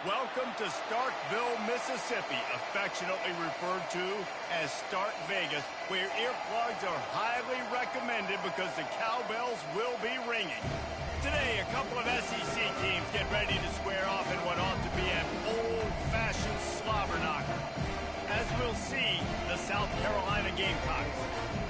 Welcome to Starkville, Mississippi, affectionately referred to as Stark Vegas, where earplugs are highly recommended because the cowbells will be ringing. Today, a couple of SEC teams get ready to square off in what ought to be an old-fashioned slobber knocker. As we'll see, the South Carolina Gamecocks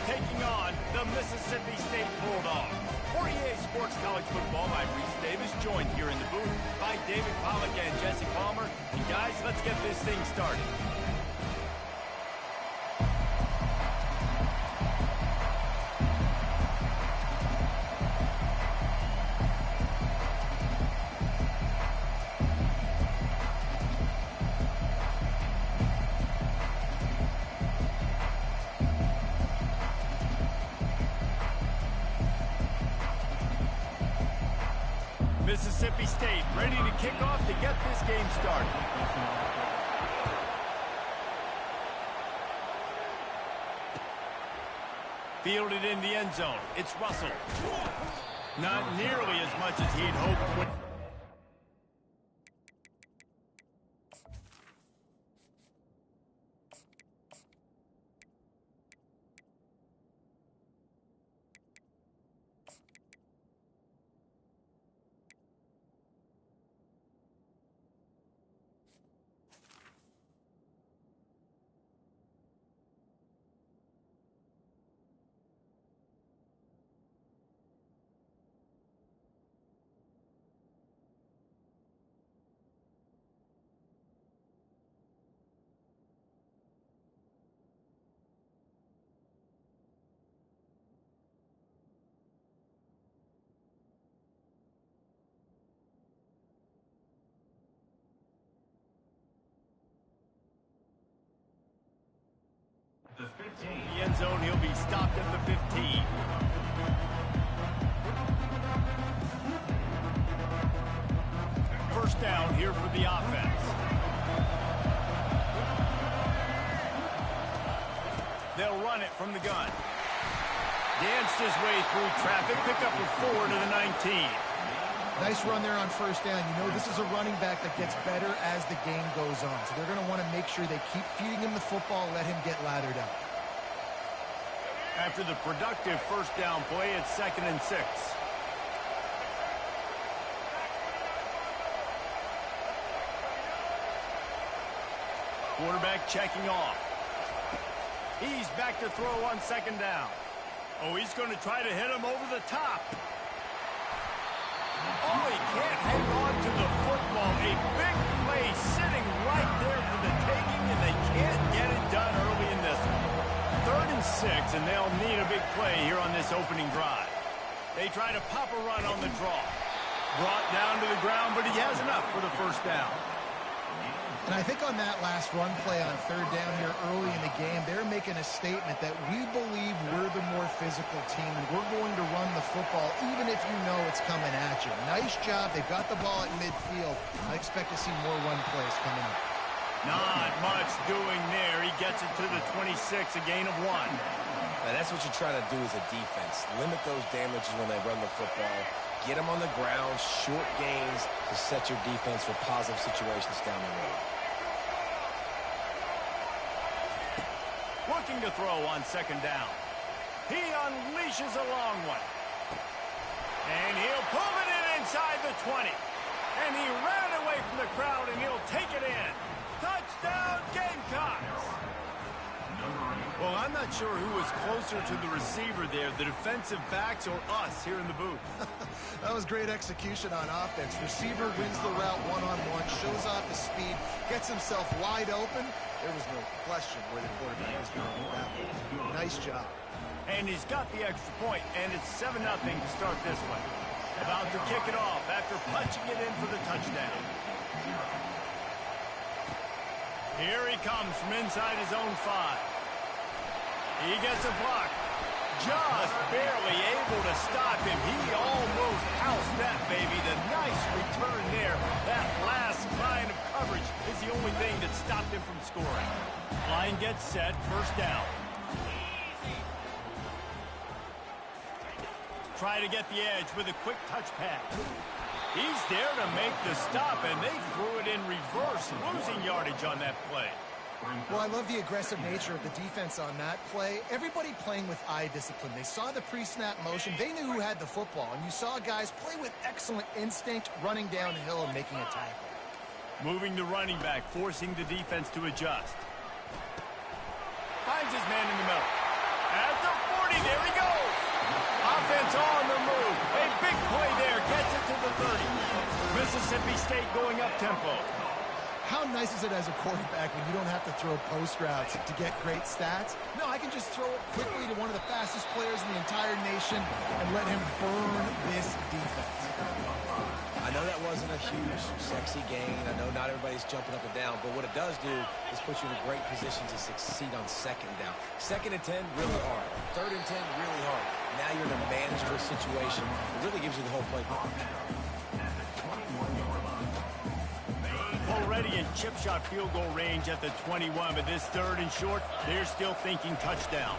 taking on the Mississippi State Bulldogs. For EA Sports College Football, I'm Reese Davis, joined here in the booth by David Pollack and Jesse Palmer. And guys, let's get this thing started. Mississippi State ready to kick off to get this game started. Fielded in the end zone. It's Russell. Not nearly as much as he'd hoped. The 15. The end zone, he'll be stopped at the 15. First down here for the offense. They'll run it from the gun. Danced his way through traffic, pick up a 4 to the 19. Nice run there on first down. You know, this is a running back that gets better as the game goes on. So they're going to want to make sure they keep feeding him the football, let him get lathered up. After the productive first down play, it's 2nd and 6. Quarterback checking off. He's back to throw on 2nd down. Oh, he's going to try to hit him over the top. Oh, he can't hang on to the football. A big play sitting right there for the taking, and they can't get it done early in this one. 3rd and 6, and they'll need a big play here on this opening drive. They try to pop a run on the draw. Brought down to the ground, but he has enough for the first down. And I think on that last run play on 3rd down here early in the game, they're making a statement that we believe we're the more physical team, and we're going to run the football even if you know it's coming at you. Nice job. They've got the ball at midfield. I expect to see more run plays coming up. Not much doing there. He gets it to the 26, a gain of 1. Now, that's what you try to do as a defense. Limit those damages when they run the football. Get them on the ground, short gains to set your defense for positive situations down the road. Looking to throw on 2nd down. He unleashes a long one. And he'll pull it in inside the 20. And he ran away from the crowd, and he'll take it in. Touchdown, Gamecocks! Well, I'm not sure who was closer to the receiver there, the defensive backs or us here in the booth. That was great execution on offense. Receiver wins the route one-on-one, shows off his speed, gets himself wide open. There was no question where the quarterback was going to be that one. Nice job. And he's got the extra point, and it's 7-0 to start this one. About to kick it off after punching it in for the touchdown. Here he comes from inside his own 5. He gets a block. Just barely able to stop him. He almost housed that baby. The nice return there. That last line of coverage is the only thing that stopped him from scoring. Line gets set. First down. Try to get the edge with a quick touch pass. He's there to make the stop, and they threw it in reverse, losing yardage on that play. Well, I love the aggressive nature of the defense on that play. Everybody playing with eye discipline. They saw the pre-snap motion. They knew who had the football, and you saw guys play with excellent instinct, running downhill and making a tackle. Moving the running back, forcing the defense to adjust. Finds his man in the middle. At the 40, there he goes. Offense on the move. A big play there. Gets it to the 30. Mississippi State going up tempo. How nice is it as a quarterback when you don't have to throw post routes to get great stats? No, I can just throw it quickly to one of the fastest players in the entire nation and let him burn this defense. I know that wasn't a huge, sexy gain. I know not everybody's jumping up and down, but what it does do is put you in a great position to succeed on second down. 2nd and 10, really hard. 3rd and 10, really hard. Now you're in a manageable situation. It really gives you the whole playbook. Already in chip shot field goal range at the 21, but this 3rd and short, they're still thinking touchdown.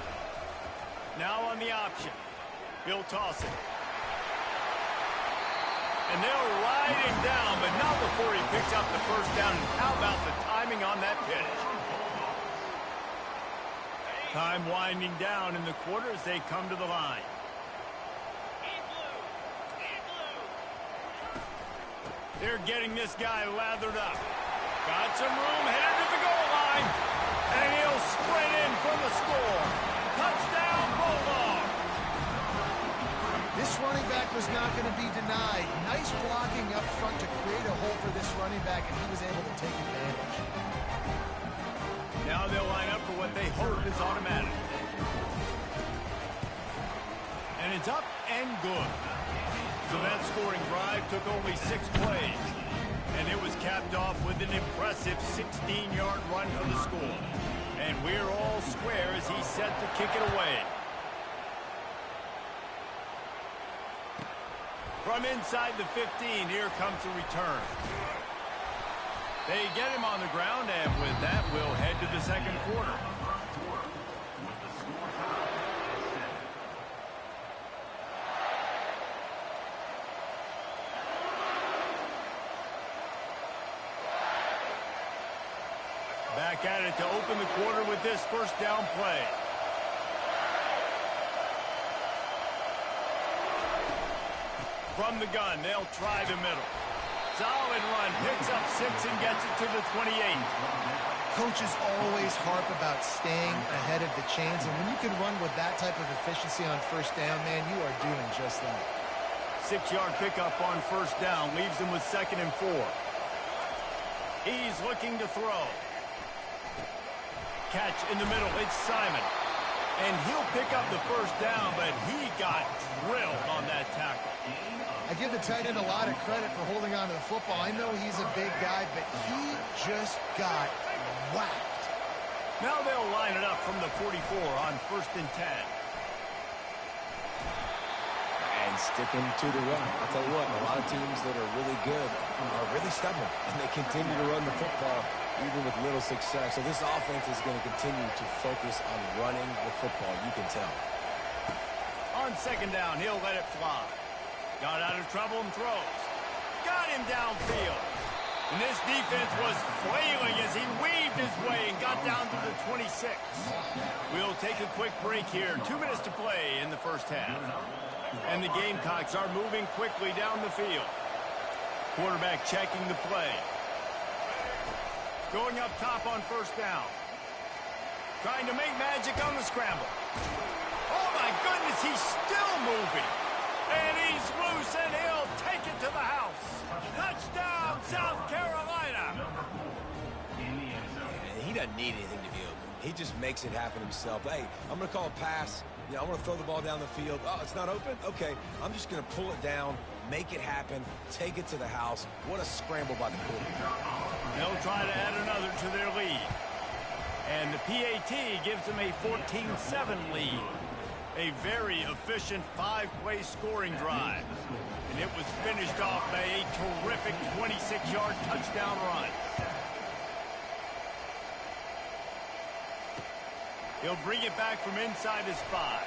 Now on the option. He'll toss it. And they'll ride him down, but not before he picks up the first down. And how about the timing on that pitch? Time winding down in the quarter as they come to the line. They're getting this guy lathered up. Got some room, headed to the goal line. And he'll sprint in for the score. Touchdown, Bulldogs. This running back was not going to be denied. Nice blocking up front to create a hole for this running back, and he was able to take advantage. Now they'll line up for what they hope is automatic. And it's up and good. So that scoring drive took only 6 plays. And it was capped off with an impressive 16-yard run for the score. And we're all square as he's set to kick it away. From inside the 15, here comes the return. They get him on the ground, and with that, we'll head to the 2nd quarter. Back at it to open the quarter with this first down play. From the gun, they'll try the middle. Solid run, picks up 6 and gets it to the 28. Coaches always harp about staying ahead of the chains, and when you can run with that type of efficiency on first down, man, you are doing just that. 6-yard pickup on first down leaves him with 2nd and 4. He's looking to throw. Catch in the middle, it's Simon. And he'll pick up the first down, but he got drilled on that tackle. I give the tight end a lot of credit for holding on to the football. I know he's a big guy, but he just got whacked. Now they'll line it up from the 44 on 1st and 10. And sticking to the run. I'll tell you what, a lot of teams that are really good are really stubborn, and they continue to run the football even with little success. So this offense is going to continue to focus on running the football, you can tell. On 2nd down, he'll let it fly. Got out of trouble and throws. Got him downfield. And this defense was flailing as he weaved his way and got down to the 26. We'll take a quick break here. 2 minutes to play in the first half. And the Gamecocks are moving quickly down the field. Quarterback checking the play. Going up top on first down. Trying to make magic on the scramble. Oh my goodness, he's still moving. And he's loose, and he'll take it to the house. Touchdown, South Carolina. And he doesn't need anything to be open. He just makes it happen himself. Hey, I'm going to call a pass. I want to throw the ball down the field. Oh, it's not open? Okay, I'm just going to pull it down, make it happen, take it to the house. What a scramble by the quarterback. They'll try to add another to their lead. And the PAT gives them a 14-7 lead. A very efficient 5-play scoring drive. And it was finished off by a terrific 26-yard touchdown run. He'll bring it back from inside his 5.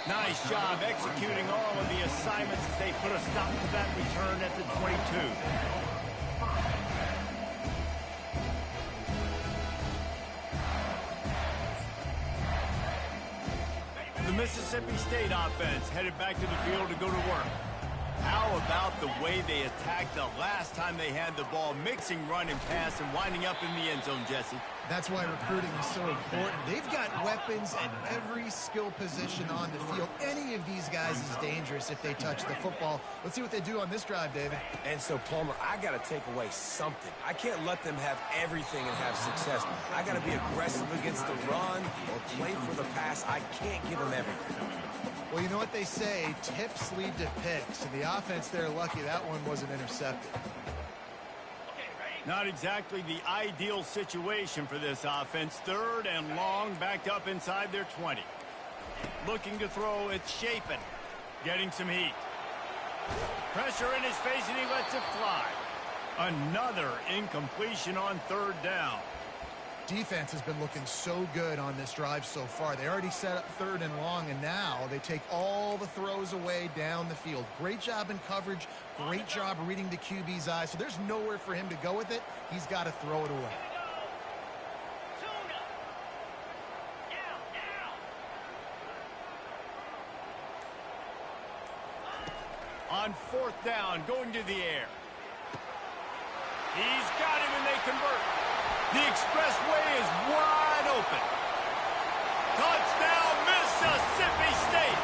Nice job executing all of the assignments as they put a stop to that return at the 22. The Mississippi State offense headed back to the field to go to work. How about the way they attacked the last time they had the ball, mixing run and pass and winding up in the end zone, Jesse? That's why recruiting is so important. They've got weapons at every skill position on the field. Any of these guys is dangerous if they touch the football. Let's see what they do on this drive, David. And so, Palmer, I got to take away something. I can't let them have everything and have success. I got to be aggressive against the run or play for the pass. I can't give them everything. Well, you know what they say, tips lead to picks. And the offense there, lucky that one wasn't intercepted. Not exactly the ideal situation for this offense. 3rd and long, backed up inside their 20. Looking to throw, it's Chapin. Getting some heat. Pressure in his face, and he lets it fly. Another incompletion on 3rd down. Defense has been looking so good on this drive so far. They already set up 3rd and long, and now they take all the throws away down the field. Great job in coverage, great job reading the QB's eyes. So there's nowhere for him to go with it. He's got to throw it away. On 4th down, going to the air. He's got him, and they convert. The expressway is wide open. Touchdown, Mississippi State.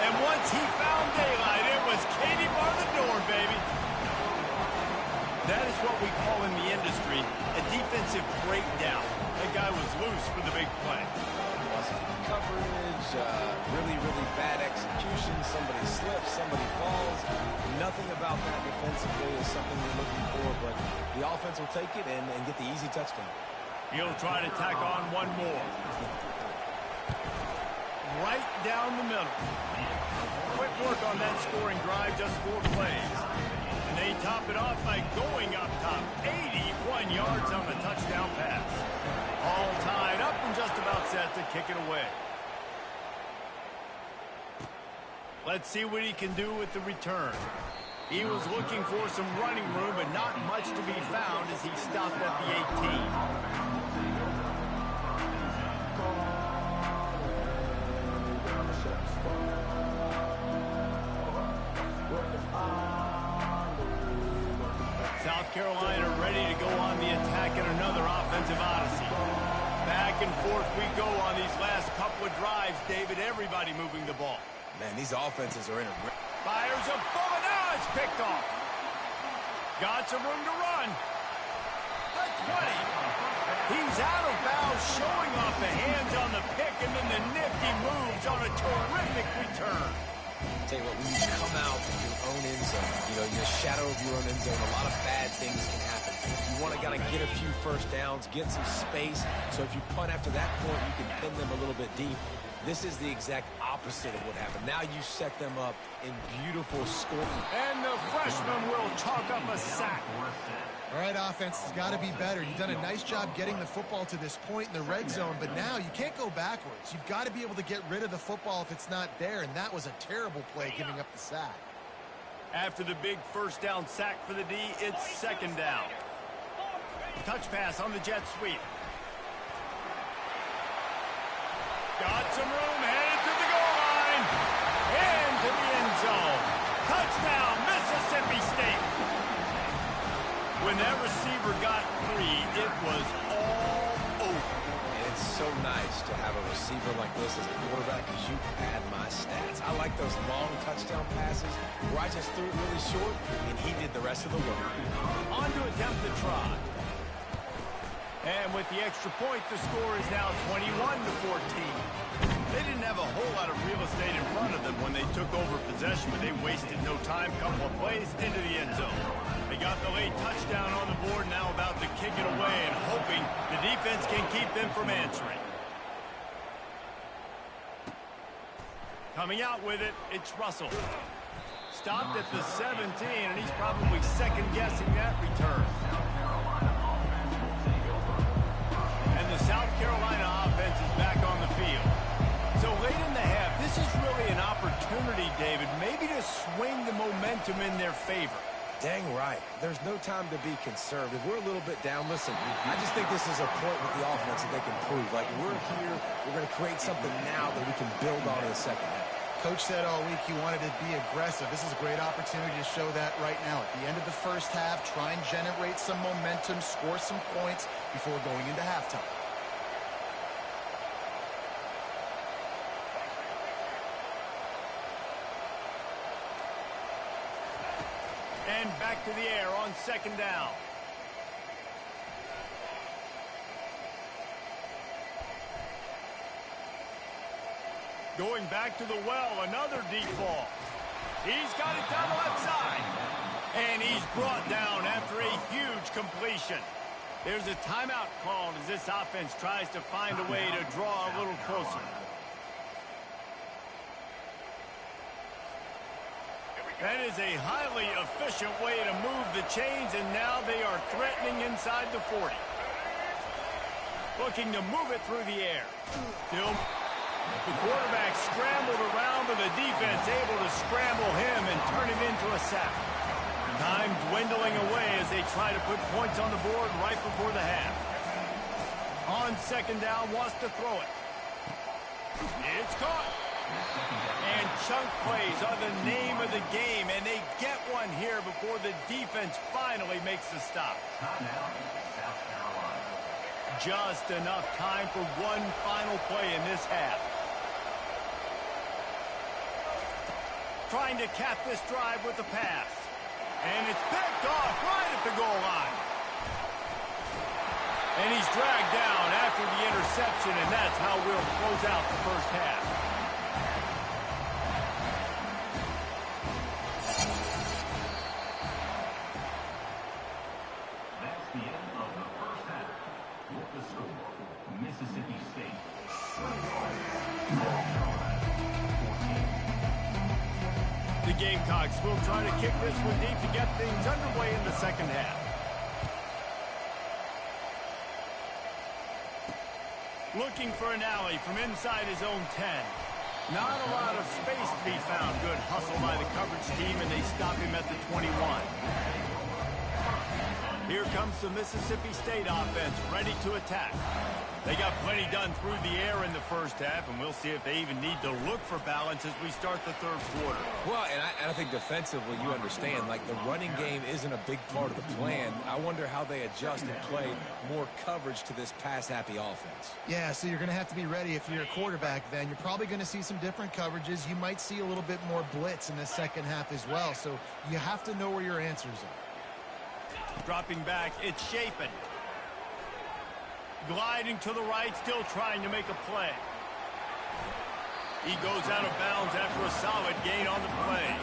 And once he found daylight, it was Katie bar the door, baby. That is what we call in the industry a defensive breakdown. That guy was loose for the big play. Coverage, really bad execution. Somebody slips, somebody falls. Nothing about that defensively is something we're looking for, but the offense will take it and get the easy touchdown. He'll try to tack on one more. Right down the middle. Quick work on that scoring drive, just 4 plays. And they top it off by going up top. 81 yards on the touchdown pass. All tied up and just about set to kick it away. Let's see what he can do with the return. He was looking for some running room, but not much to be found as he stopped at the 18. South Carolina ready to go on the attack in another offensive odyssey. Back and forth we go on these last couple of drives, David. Everybody moving the ball. Man, these offenses are in a... Fires a bullet. Now it's picked off. Got some room to run. The 20. He's out of bounds, showing off the hands on the pick, and then the nifty moves on a terrific return. Tell you what, when you come out of your own end zone, in the shadow of your own end zone, a lot of bad things can happen. You want to get a few first downs, get some space, so if you punt after that point, you can pin them a little bit deep. This is the exact opposite of what happened. Now you set them up in beautiful scoring. And the freshman will chalk up a sack. All right, offense has got to be better. You've done a nice job getting the football to this point in the red zone, but now you can't go backwards. You've got to be able to get rid of the football if it's not there, and that was a terrible play giving up the sack. After the big first down sack for the D, it's 2nd down. Touch pass on the jet sweep. Got some room, headed to the goal line. Into the end zone. Touchdown, Mississippi State. When that receiver got free, it was all over. It's so nice to have a receiver like this as a quarterback because you pad my stats. I like those long touchdown passes where I just threw it really short and he did the rest of the work. On to attempt the try. And with the extra point, the score is now 21-14. They didn't have a whole lot of real estate in front of them when they took over possession, but they wasted no time. Couple of plays into the end zone. They got the late touchdown on the board, now about to kick it away and hoping the defense can keep them from answering. Coming out with it, it's Russell. Stopped at the 17, and he's probably second-guessing that return. And the South Carolina offense is back on the field. So late in the half, this is really an momentum in their favor. Dang right. There's no time to be conservative. We're a little bit down. Listen, I just think this is a point with the offense that they can prove. Like, we're here, we're going to create something now that we can build on in the second half. Coach said all week he wanted to be aggressive. This is a great opportunity to show that right now. At the end of the first half, try and generate some momentum, score some points before going into halftime. And back to the air on second down. Going back to the well, another deep ball. He's got it down the left side. And he's brought down after a huge completion. There's a timeout called as this offense tries to find a way to draw a little closer. That is a highly efficient way to move the chains, and now they are threatening inside the 40. Looking to move it through the air. Still, the quarterback scrambled around, but the defense able to scramble him and turn him into a sack. Time dwindling away as they try to put points on the board right before the half. On second down, wants to throw it. It's caught. And chunk plays are the name of the game, and they get one here before the defense finally makes the stop. Just enough time for one final play in this half. Trying to cap this drive with the pass. And it's picked off right at the goal line. And he's dragged down after the interception, and that's how we'll close out the first half. The Gamecocks will try to kick this one deep to get things underway in the second half. Looking for an alley from inside his own 10. Not a lot of space to be found. Good hustle by the coverage team, and they stop him at the 21. Here comes the Mississippi State offense, ready to attack. They got plenty done through the air in the first half, and we'll see if they even need to look for balance as we start the third quarter. Well, and I think defensively, you understand, like, the running game isn't a big part of the plan. I wonder how they adjust and play more coverage to this pass-happy offense. Yeah, so you're going to have to be ready if you're a quarterback then. You're probably going to see some different coverages. You might see a little bit more blitz in the second half as well, so you have to know where your answers are. Dropping back, it's Shapen. Gliding to the right, still trying to make a play. He goes out of bounds after a solid gain on the play.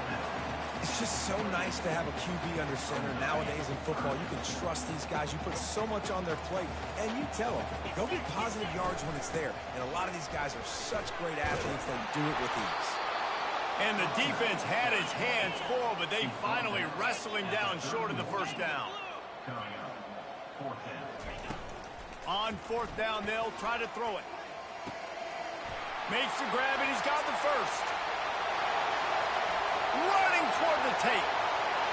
It's just so nice to have a QB under center. Nowadays in football, you can trust these guys. You put so much on their plate, and you tell them, go get positive yards when it's there. And a lot of these guys are such great athletes, they do it with ease. And the defense had his hands full, but they finally wrestle him down short of the first down. On fourth down, they'll try to throw it. Makes the grab, and he's got the first. Running toward the tape.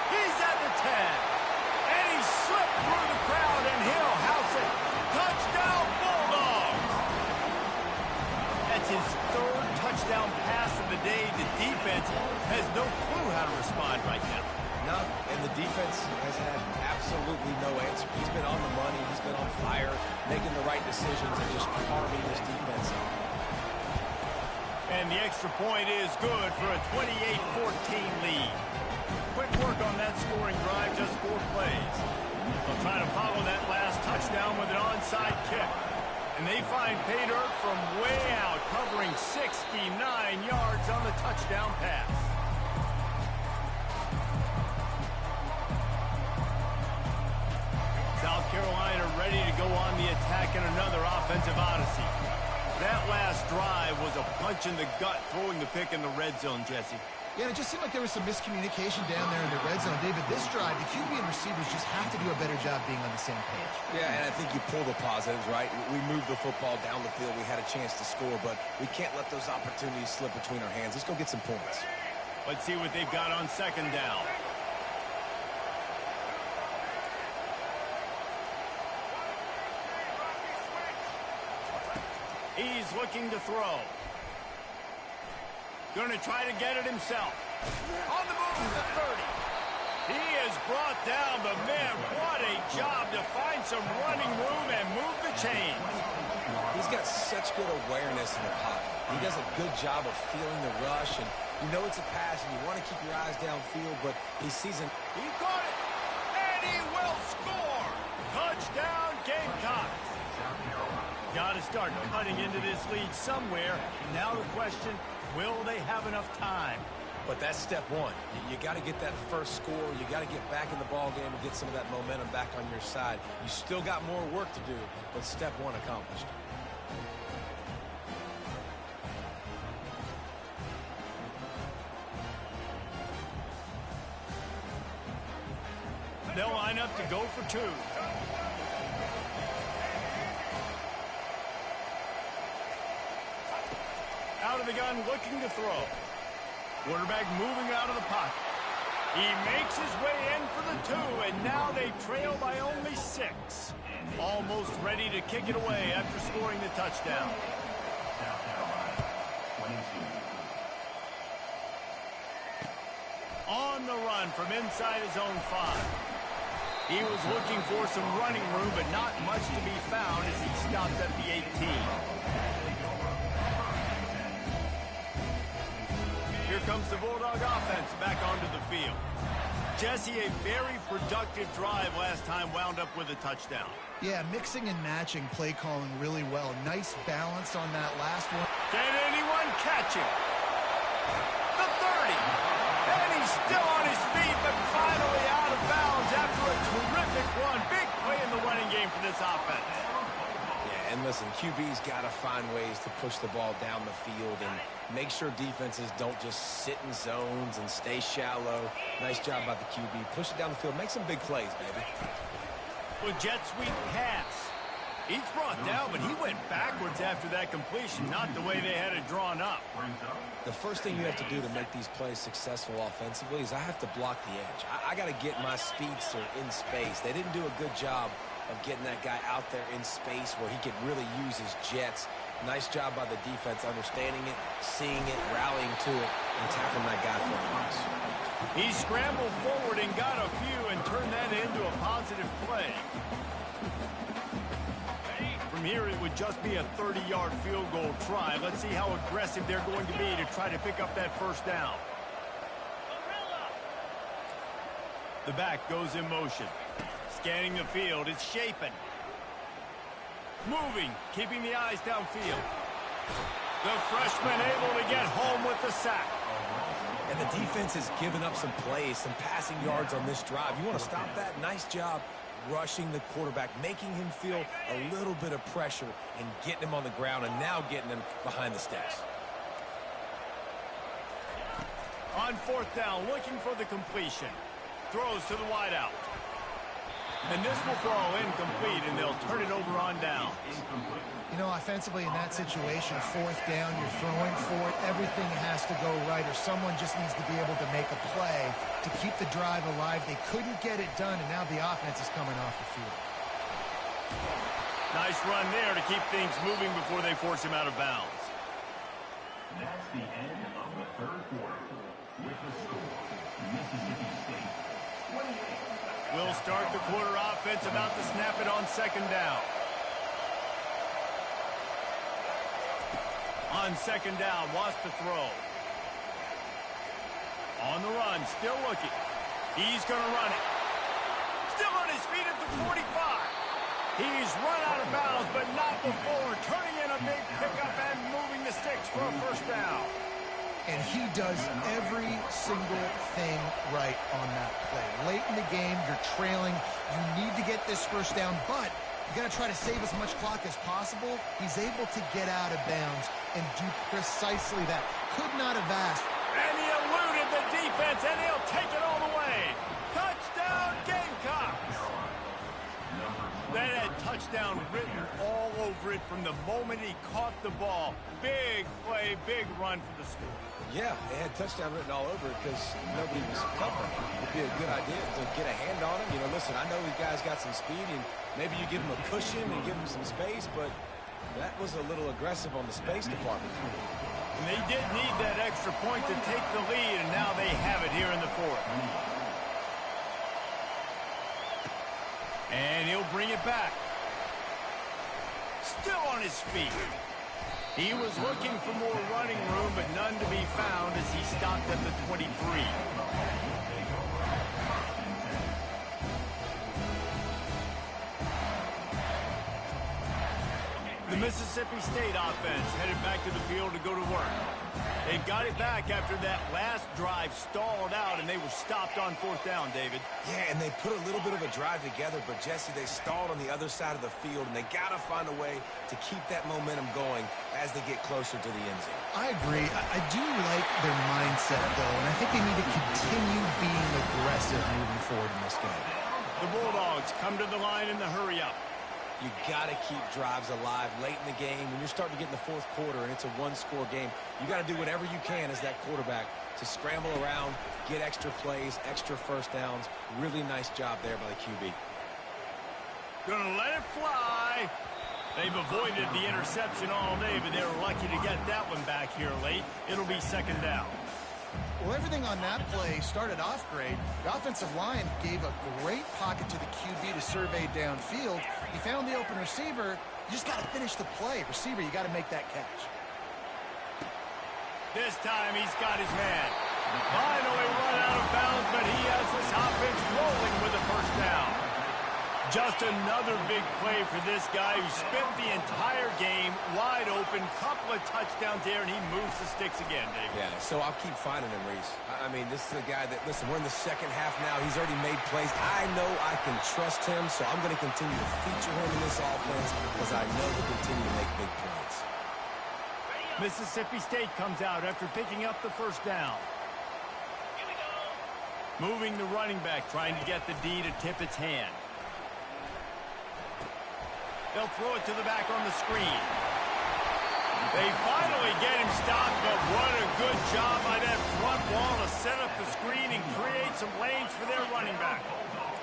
He's at the 10. And he slipped through the crowd, and he'll house it. Touchdown, Bulldogs! That's his third touchdown pass of the day. The defense has no clue how to respond right now. No, and the defense has had absolutely no answer. He's been on the money. He's been on fire, making the right decisions and just carving this defense up. And the extra point is good for a 28-14 lead. Quick work on that scoring drive, just 4 plays. They'll try to follow that last touchdown with an onside kick. And they find pay dirt from way out, covering 69 yards on the touchdown pass. South Carolina ready to go on the attack in another offensive odyssey. That last drive was a punch in the gut, throwing the pick in the red zone, Jesse. Yeah, it just seemed like there was some miscommunication down there in the red zone. David, this drive, the QB and receivers just have to do a better job being on the same page. Yeah, and I think you pull the positives, right? We moved the football down the field. We had a chance to score, but we can't let those opportunities slip between our hands. Let's go get some points. Let's see what they've got on second down. He's looking to throw. Going to try to get it himself. On the move to the 30. He is brought down, but man, what a job to find some running room and move the chains. He's got such good awareness in the pocket. He does a good job of feeling the rush, and you know it's a pass, and you want to keep your eyes downfield, but he sees an... He caught it, and he will score. Touchdown, Gamecocks. Got to start cutting into this lead somewhere. Now the question, will they have enough time? But that's step one. You got to get that first score. You got to get back in the ball game and get some of that momentum back on your side. You still got more work to do, but step one accomplished. They'll line up to go for 2. Out of the gun, looking to throw. Quarterback moving out of the pocket. He makes his way in for the 2, and now they trail by only 6. Almost ready to kick it away after scoring the touchdown. On the run from inside his own 5. He was looking for some running room, but not much to be found as he stopped at the 18. Here comes the Bulldog offense back onto the field. Jesse, a very productive drive last time, wound up with a touchdown. Yeah, mixing and matching play calling really well. Nice balance on that last one. Can anyone catch him? The 30. And he's still on his feet, but finally out of bounds after a terrific run. Big play in the running game for this offense. Yeah, and listen, QB's got to find ways to push the ball down the field and make sure defenses don't just sit in zones and stay shallow. Nice job by the QB. Push it down the field. Make some big plays, baby. Well, jet sweep pass. He's brought down, but he went backwards after that completion, not the way they had it drawn up. The first thing you have to do to make these plays successful offensively is I have to block the edge. I got to get my speedster in space. They didn't do a good job of getting that guy out there in space where he could really use his jets. Nice job by the defense understanding it, seeing it, rallying to it, and tackling that guy for a loss. He scrambled forward and got a few and turned that into a positive play. From here, it would just be a 30-yard field goal try. Let's see how aggressive they're going to be to try to pick up that first down. The back goes in motion. Scanning the field, it's Shapen. Moving, keeping the eyes downfield. The freshman able to get home with the sack. And the defense has given up some plays, some passing yards on this drive. You want to stop that? Nice job rushing the quarterback, making him feel a little bit of pressure and getting him on the ground and now getting him behind the sticks. On 4th down, looking for the completion. Throws to the wideout. And this will fall incomplete, and they'll turn it over on downs. You know, offensively in that situation, 4th down, you're throwing for it. Everything has to go right, or someone just needs to be able to make a play to keep the drive alive. They couldn't get it done, and now the offense is coming off the field. Nice run there to keep things moving before they force him out of bounds. That's the end of the 3rd quarter. With the score, Mississippi State 28. We'll start the quarter offense about to snap it on 2nd down. On 2nd down, wants to throw. On the run, still looking. He's going to run it. Still on his feet at the 45. He's run out of bounds, but not before. Turning in a big pickup and moving the sticks for a first down. And he does every single thing right on that play. Late in the game, you're trailing. You need to get this first down, but you got to try to save as much clock as possible. He's able to get out of bounds and do precisely that. Could not have asked. And he eluded the defense, and he'll take it all the way. Touchdown, Gamecocks! That had touchdown written all over it from the moment he caught the ball. Big play, big run for the school. Yeah, it had touchdown written all over it because nobody was covering it. It'd be a good idea to get a hand on him. You know, listen, I know these guys got some speed, and maybe you give them a cushion and give them some space, but That was a little aggressive on the space department. And they did need that extra point to take the lead, and now they have it here in the fourth. And he'll bring it back. Still on his feet. He was looking for more running room, but none to be found as he stopped at the 23. The Mississippi State offense headed back to the field to go to work. They've got it back after that last drive stalled out, and they were stopped on fourth down, David. Yeah, and they put a little bit of a drive together, but, Jesse, they stalled on the other side of the field, and they got to find a way to keep that momentum going as they get closer to the end zone. I agree. I do like their mindset, though, and I think they need to continue being aggressive moving forward in this game. The Bulldogs come to the line in the hurry-up. You got to keep drives alive late in the game. When you're starting to get in the fourth quarter and it's a one-score game, you got to do whatever you can as that quarterback to scramble around, get extra plays, extra first downs. Really nice job there by the QB. Gonna let it fly. They've avoided the interception all day, but they were lucky to get that one back here late. It'll be second down. Well, everything on that play started off great. The offensive line gave a great pocket to the QB to survey downfield. He found the open receiver. You just got to finish the play. Receiver, you got to make that catch. This time he's got his man. Finally run out of bounds, but he has this offense rolling with a first down. Just another big play for this guy who spent the entire game wide open. Couple of touchdowns there, and he moves the sticks again, David. Yeah, so I'll keep finding him, Reese. I mean, this is a guy that, listen, we're in the second half now. He's already made plays. I know I can trust him, so I'm going to continue to feature him in this offense because I know he'll continue to make big plays. Mississippi State comes out after picking up the first down. Moving the running back, trying to get the D to tip its hand. They'll throw it to the back on the screen. They finally get him stopped, but what a good job by that front wall to set up the screen and create some lanes for their running back.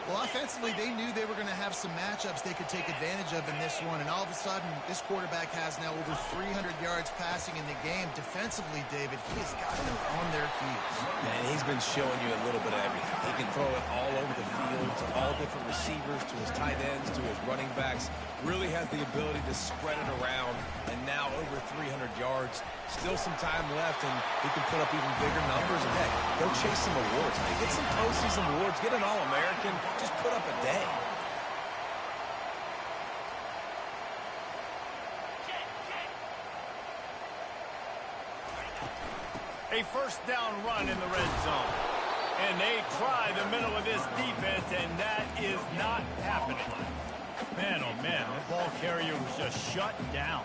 Well, offensively, they knew they were going to have some matchups they could take advantage of in this one, and all of a sudden, this quarterback has now over 300 yards passing in the game. Defensively, David, he has got them on their heels. Man, he's been showing you a little bit of everything. He can throw it all over the field to all different receivers, to his tight ends, to his running backs. Really has the ability to spread it around, and now over 300 yards. Still some time left, and he can put up even bigger numbers. And heck, go chase some awards, man. Get some postseason awards. Get an All-American. Just put up a day. A first down run in the red zone. And they try the middle of this defense, and that is not happening. Man, oh man, that ball carrier was just shut down.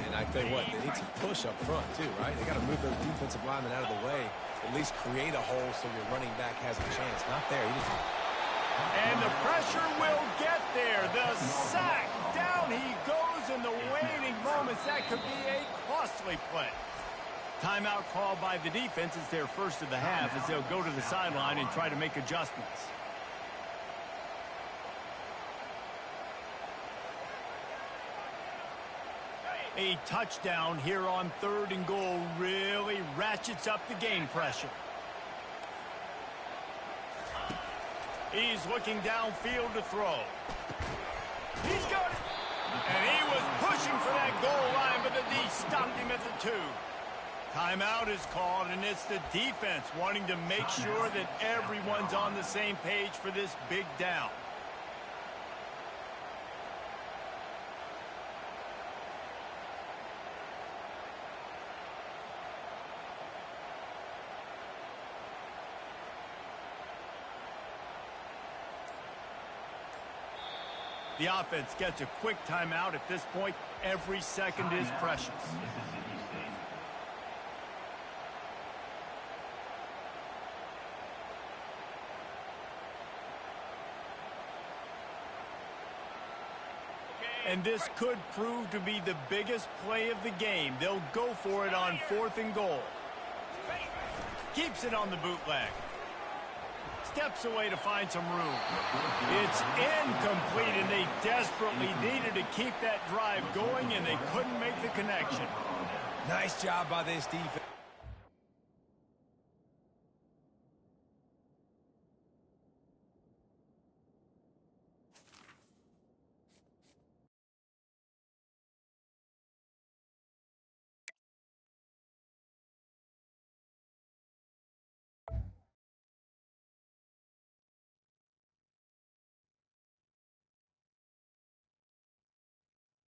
And I tell you what, they need to push up front too, right? They got to move those defensive linemen out of the way, at least create a hole so your running back has a chance. Not there. He didn't. And the pressure will get there. The sack. Down he goes in the waning moments. That could be a costly play. Timeout called by the defense. It's their first of the half as they'll go to the sideline and try to make adjustments. A touchdown here on 3rd and goal really ratchets up the game pressure. He's looking downfield to throw. He's got it. And he was pushing for that goal line, but the D stopped him at the 2. Timeout is called, and it's the defense wanting to make sure that everyone's on the same page for this big down. The offense gets a quick timeout at this point. Every second is precious. And this could prove to be the biggest play of the game. They'll go for it on 4th and goal. Keeps it on the bootleg. steps away to find some room. It's incomplete, and they desperately needed to keep that drive going, and they couldn't make the connection. Nice job by this defense.